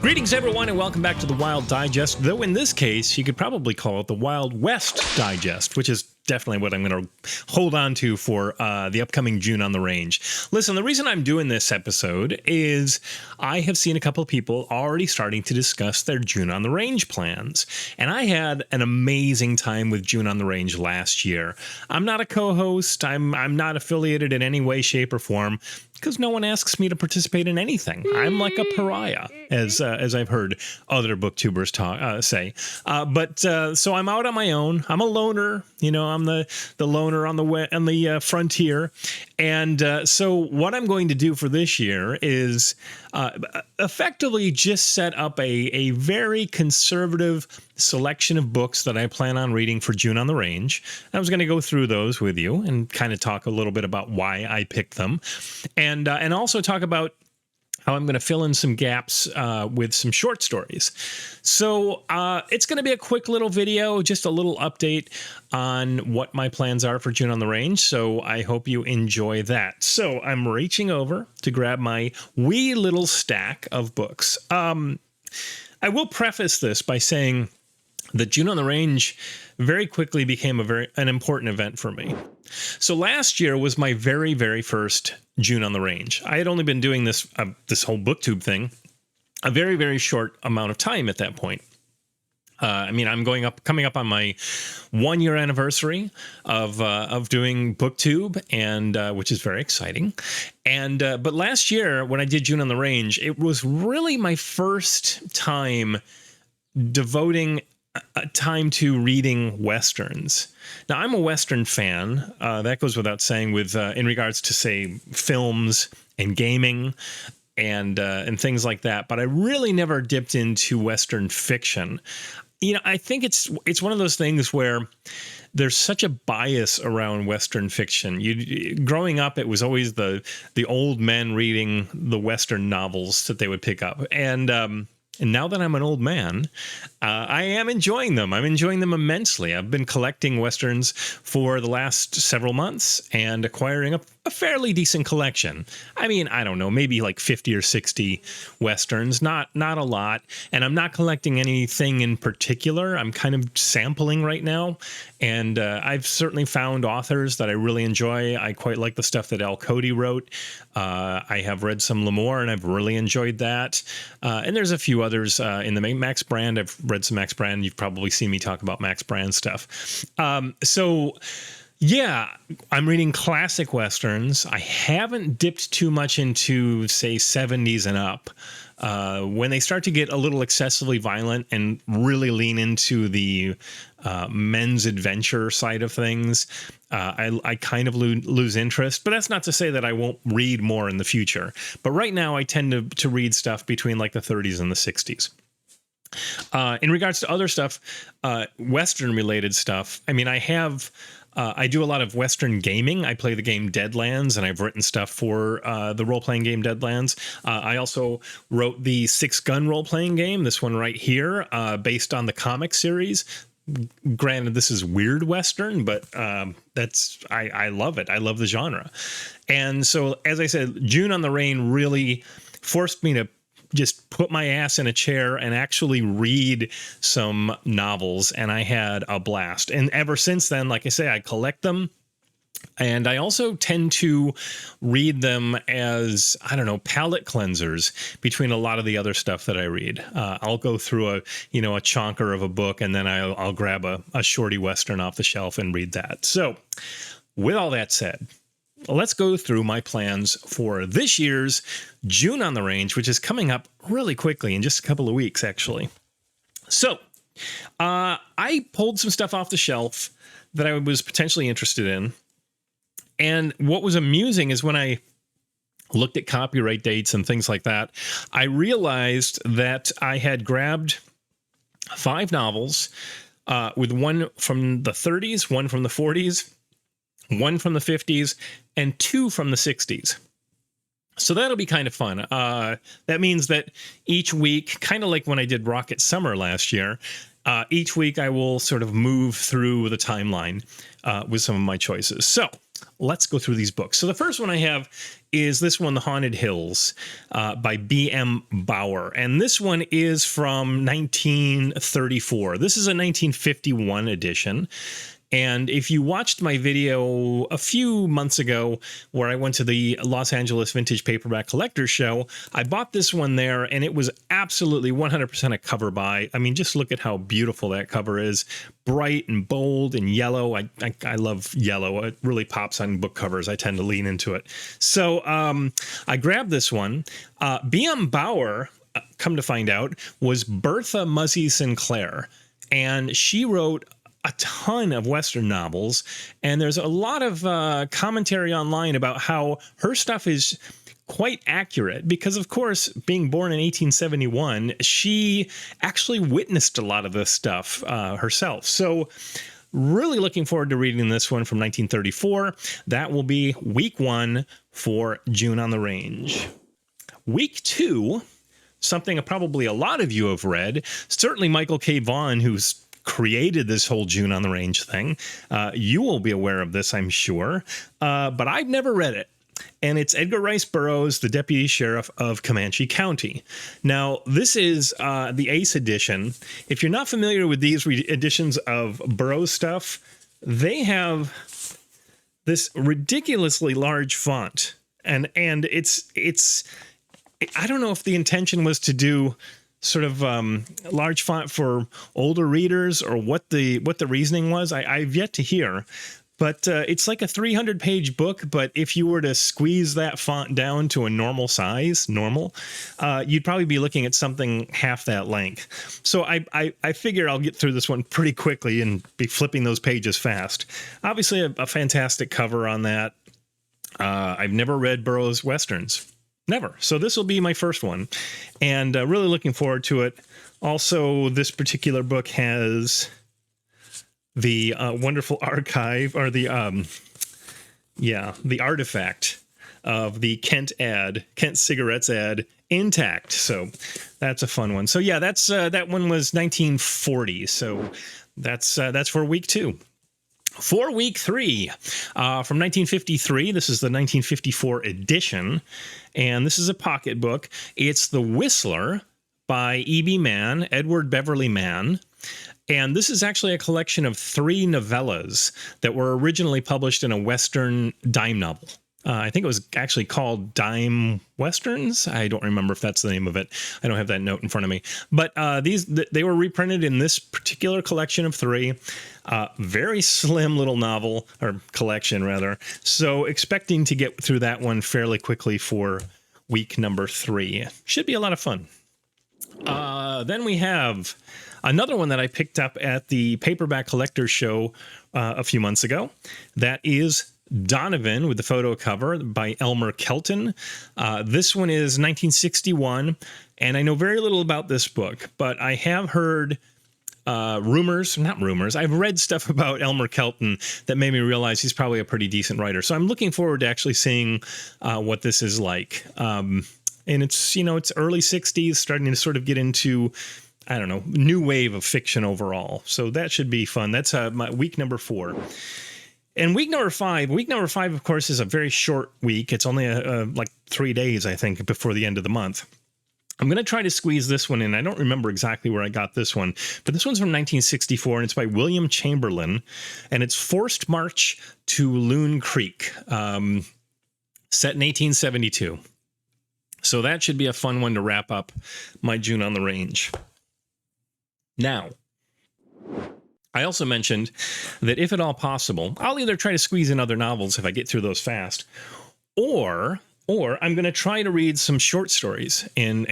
Greetings, everyone, and welcome back to the Wild Digest, though in this case, you could probably call it the Wild West Digest, which is definitely what I'm going to hold on to for the upcoming June on the Range. Listen, the reason I'm doing this episode is I have seen a couple of people already starting to discuss their June on the Range plans, and I had an amazing time with June on the Range last year. I'm not a co-host. I'm not affiliated in any way, shape, or form, because no one asks me to participate in anything. I'm like a pariah, as I've heard other booktubers say. So I'm out on my own. I'm a loner. You know, I'm the loner on the frontier. And so what I'm going to do for this year is effectively just set up a very conservative selection of books that I plan on reading for June on the Range. I was going to go through those with you and kind of talk a little bit about why I picked them, and also talk about how I'm going to fill in some gaps with some short stories. So it's going to be a quick little video, just a little update on what my plans are for June on the Range. So I hope you enjoy that. So I'm reaching over to grab my wee little stack of books. I will preface this by saying that June on the Range very quickly became an important event for me. So last year was my very, very first June on the Range. I had only been doing this whole booktube thing a very, very short amount of time at that point. I'm coming up on my 1 year anniversary of doing booktube, and which is very exciting. And but last year when I did June on the Range, it was really my first time devoting time to reading Westerns. Now, I'm a Western fan. That goes without saying with in regards to, say, films and gaming and things like that. But I really never dipped into Western fiction. You know, I think it's one of those things where there's such a bias around Western fiction. Growing up, it was always the old men reading the Western novels that they would pick up. And now that I'm an old man, I am enjoying them. I'm enjoying them immensely. I've been collecting Westerns for the last several months and acquiring a fairly decent collection. I mean, I don't know, maybe like 50 or 60 Westerns, not a lot. And I'm not collecting anything in particular. I'm kind of sampling right now. And I've certainly found authors that I really enjoy. I quite like the stuff that L. Cody wrote. I have read some L'Amour, and I've really enjoyed that. And there's a few others in the Max Brand. I've read some Max Brand. You've probably seen me talk about Max Brand stuff. Yeah, I'm reading classic Westerns. I haven't dipped too much into, say, 70s and up. When they start to get a little excessively violent and really lean into the men's adventure side of things, I kind of lose interest. But that's not to say that I won't read more in the future. But right now, I tend to read stuff between like the 30s and the 60s. In regards to other stuff, Western-related stuff, I mean, I do a lot of Western gaming. I play the game Deadlands, and I've written stuff for the role-playing game Deadlands. I also wrote the Six Gun role-playing game, this one right here, based on the comic series. Granted, this is weird Western, but I love it. I love the genre. And so, as I said, June on the Range really forced me to just put my ass in a chair and actually read some novels, and I had a blast. And ever since then, like I say, I collect them, and I also tend to read them as, I don't know, palate cleansers between a lot of the other stuff that I read. I'll go through a chonker of a book, and then I'll grab a shorty Western off the shelf and read that. So with all that said, let's go through my plans for this year's June on the Range, which is coming up really quickly in just a couple of weeks, actually. So I pulled some stuff off the shelf that I was potentially interested in. And what was amusing is when I looked at copyright dates and things like that, I realized that I had grabbed 5 novels with one from the 30s, one from the 40s, one from the 50s, and 2 from the 60s. So that'll be kind of fun. That means that each week, kind of like when I did Rocket Summer last year, Each week I will sort of move through the timeline with some of my choices. So let's go through these books. So the first one I have is this one, The Haunted Hills by B.M. Bauer. And this one is from 1934. This is a 1951 edition. And if you watched my video a few months ago where I went to the Los Angeles Vintage Paperback Collectors Show, I bought this one there, and it was absolutely 100% a cover buy. I mean, just look at how beautiful that cover is. Bright and bold and yellow. I love yellow. It really pops on book covers. I tend to lean into it. So I grabbed this one. B.M. Bauer, come to find out, was Bertha Muzzy Sinclair, and she wrote a ton of Western novels, and there's a lot of commentary online about how her stuff is quite accurate because, of course, being born in 1871, she actually witnessed a lot of this stuff herself. So really looking forward to reading this one from 1934. That will be week 1 for June on the Range. Week 2, something probably a lot of you have read, certainly Michael K. Vaughan, who's created this whole June on the Range thing. You will be aware of this, I'm sure, but I've never read it. And it's Edgar Rice Burroughs, the Deputy Sheriff of Commanche County. Now, this is the Ace edition. If you're not familiar with these editions of Burroughs stuff, they have this ridiculously large font. And it's I don't know if the intention was to do sort of large font for older readers or what the reasoning was. I've yet to hear, but it's like a 300-page book. But if you were to squeeze that font down to a normal size, you'd probably be looking at something half that length. So I figure I'll get through this one pretty quickly and be flipping those pages fast. Obviously, a fantastic cover on that. I've never read Burroughs Westerns. Never. So this will be my first one, and really looking forward to it. Also, this particular book has the wonderful archive, or the artifact of the Kent cigarettes ad intact. So that's a fun one. So yeah, that's that one was 1940. So that's for week 2. For week 3, from 1953, this is the 1954 edition, and this is a pocket book. It's The Whistler by E.B. Mann, Edward Beverly Mann, and this is actually a collection of 3 novellas that were originally published in a Western dime novel. I think it was actually called Dime Westerns. I don't remember if that's the name of it. I don't have that note in front of me. But they were reprinted in this particular collection of 3. Very slim little novel, or collection rather. So expecting to get through that one fairly quickly for week number 3. Should be a lot of fun. Then we have another one that I picked up at the Paperback Collectors Show a few months ago. That is Donovan with the photo cover by Elmer Kelton. This one is 1961, and I know very little about this book, but I have heard I've read stuff about Elmer Kelton that made me realize he's probably a pretty decent writer. So I'm looking forward to actually seeing what this is like. And it's early 60s, starting to sort of get into, I don't know, new wave of fiction overall. So that should be fun. That's my week number 4. And week number 5, of course, is a very short week. It's only like 3 days, I think, before the end of the month. I'm going to try to squeeze this one in. I don't remember exactly where I got this one, but this one's from 1964, and it's by William Chamberlain, and it's Forced March to Loon Creek, set in 1872. So that should be a fun one to wrap up my June on the Range. Now, I also mentioned that if at all possible, I'll either try to squeeze in other novels if I get through those fast, or I'm going to try to read some short stories in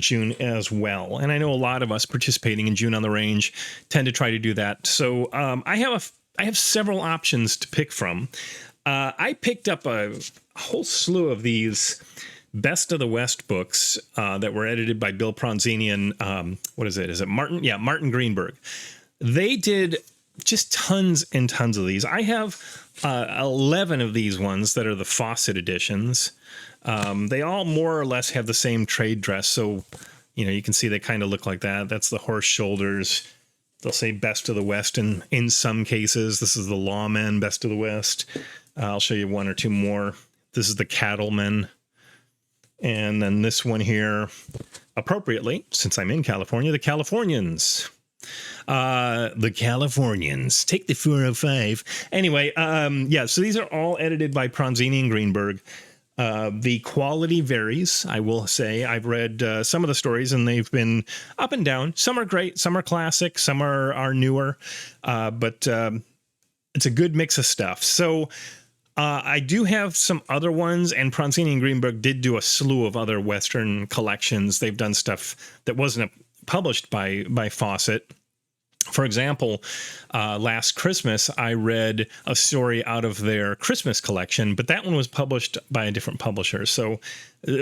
June as well. And I know a lot of us participating in June on the Range tend to try to do that. So I have several options to pick from. I picked up a whole slew of these Best of the West books that were edited by Bill Pronzini and what is it? Is it Martin? Yeah, Martin Greenberg. They did just tons and tons of these. I have 11 of these ones that are the Fawcett editions. They all more or less have the same trade dress. So, you can see they kind of look like that. That's the horse shoulders. They'll say Best of the West in some cases. This is the Lawmen, Best of the West. I'll show you one or two more. This is the Cattlemen. And then this one here, appropriately, since I'm in California, the Californians. The Californians. Take the 405. Anyway, yeah, so these are all edited by Pronzini and Greenberg. The quality varies, I will say. I've read some of the stories, and they've been up and down. Some are great, some are classic, some are newer, but it's a good mix of stuff. So I do have some other ones, and Pronzini and Greenberg did do a slew of other Western collections. They've done stuff that wasn't published by Fawcett. For example, last Christmas, I read a story out of their Christmas collection, but that one was published by a different publisher. So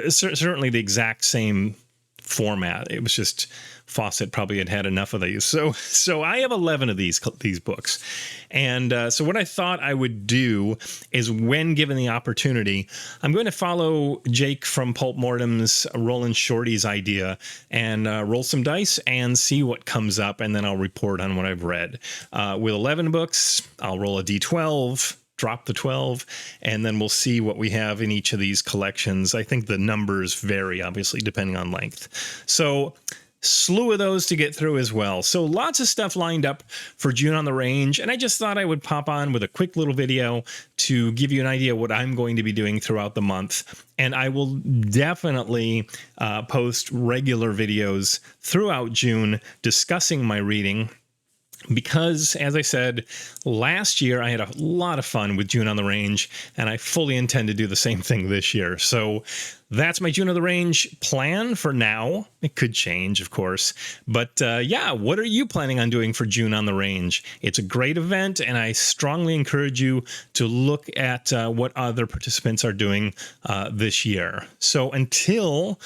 certainly the exact same format. It was just Fawcett probably had enough of these. So I have 11 of these books. And so what I thought I would do is, when given the opportunity, I'm going to follow Jake from Pulp Mortem's Rollin' Shorty's idea and roll some dice and see what comes up, and then I'll report on what I've read. With 11 books, I'll roll a D12, drop the 12, and then we'll see what we have in each of these collections. I think the numbers vary, obviously, depending on length. So slew of those to get through as well. So lots of stuff lined up for June on the Range, and I just thought I would pop on with a quick little video to give you an idea what I'm going to be doing throughout the month. And I will definitely post regular videos throughout June discussing my reading, because, as I said, last year I had a lot of fun with June on the Range, and I fully intend to do the same thing this year. So that's my June on the Range plan for now. It could change, of course. But yeah, what are you planning on doing for June on the Range? It's a great event, and I strongly encourage you to look at what other participants are doing this year. So until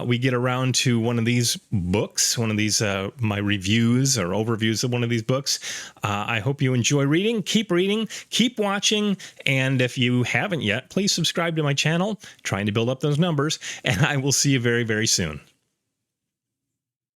we get around to one of these books, one of these my reviews or overviews of one of these books, I hope you enjoy reading, keep watching, and if you haven't yet, please subscribe to my channel, trying to build up those numbers, and I will see you very, very soon.